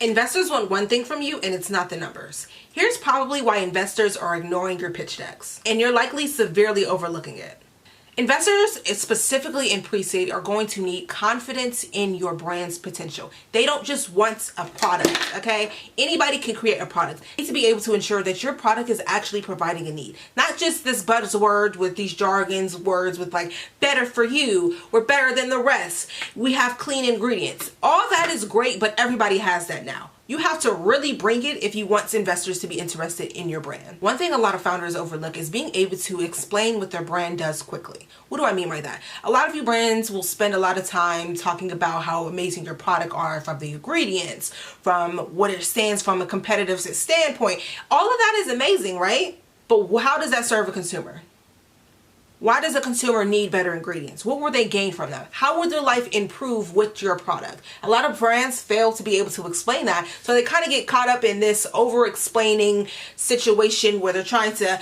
Investors want one thing from you, and it's not the numbers. Here's probably why investors are ignoring your pitch decks, and you're likely severely overlooking it. Investors, specifically in pre-seed, are going to need confidence in your brand's potential. They don't just want a product, okay? Anybody can create a product. You need to be able to ensure that your product is actually providing a need. Not just this buzzword with these jargons, words with like, better for you, we're better than the rest, we have clean ingredients. All that is great, but everybody has that now. You have to really bring it if you want investors to be interested in your brand. One thing a lot of founders overlook is being able to explain what their brand does quickly. What do I mean by that? A lot of you brands will spend a lot of time talking about how amazing your product are, from the ingredients, from what it stands from a competitive standpoint. All of that is amazing, right? But how does that serve a consumer? Why does a consumer need better ingredients? What will they gain from that? How would their life improve with your product? A lot of brands fail to be able to explain that. So they kind of get caught up in this over-explaining situation where they're trying to,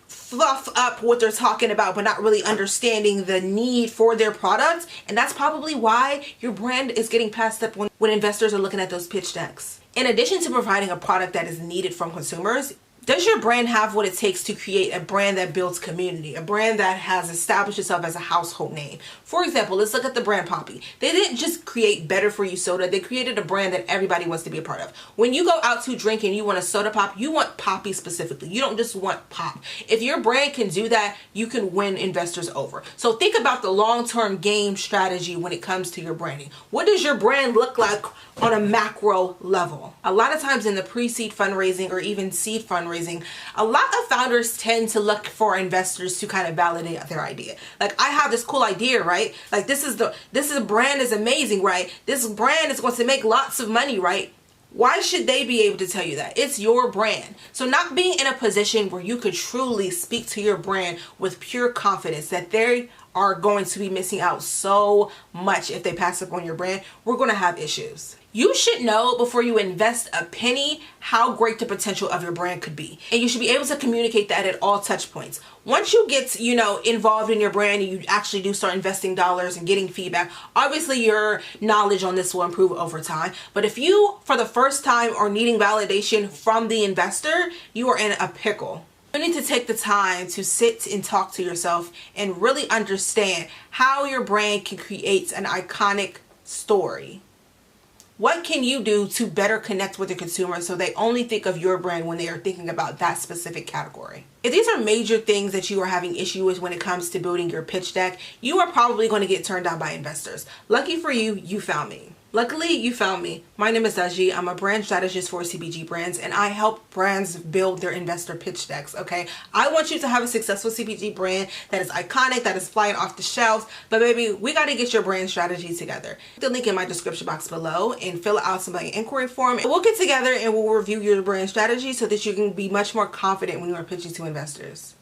fluff up what they're talking about, but not really understanding the need for their product. And that's probably why your brand is getting passed up when investors are looking at those pitch decks. In addition to providing a product that is needed from consumers, does your brand have what it takes to create a brand that builds community, a brand that has established itself as a household name? For example, let's look at the brand Poppy. They didn't just create better for you soda, they created a brand that everybody wants to be a part of. When you go out to drink and you want a soda pop, you want Poppy specifically. You don't just want pop. If your brand can do that, you can win investors over. So think about the long-term game strategy when it comes to your branding. What does your brand look like on a macro level? A lot of times in the pre-seed fundraising or even seed fundraising, a lot of founders tend to look for investors to kind of validate their idea. Like, I have this cool idea, right? Like, this is a brand is amazing, right? This brand is going to make lots of money, right? Why should they be able to tell you that? It's your brand. So not being in a position where you could truly speak to your brand with pure confidence that they are going to be missing out so much if they pass up on your brand, we're going to have issues. You should know before you invest a penny how great the potential of your brand could be. And you should be able to communicate that at all touch points. Once you get, involved in your brand and you actually do start investing dollars and getting feedback, obviously your knowledge on this will improve over time. But if you, for the first time, are needing validation from the investor, you are in a pickle. You need to take the time to sit and talk to yourself and really understand how your brand can create an iconic story. What can you do to better connect with the consumer so they only think of your brand when they are thinking about that specific category? If these are major things that you are having issue with when it comes to building your pitch deck, you are probably going to get turned down by investors. Lucky for you, you found me. Luckily, you found me. My name is Daji. I'm a brand strategist for CPG brands, and I help brands build their investor pitch decks, okay? I want you to have a successful CPG brand that is iconic, that is flying off the shelves, but baby, we got to get your brand strategy together. The link in my description box below and fill out somebody inquiry form. We'll get together and we'll review your brand strategy so that you can be much more confident when you are pitching to investors.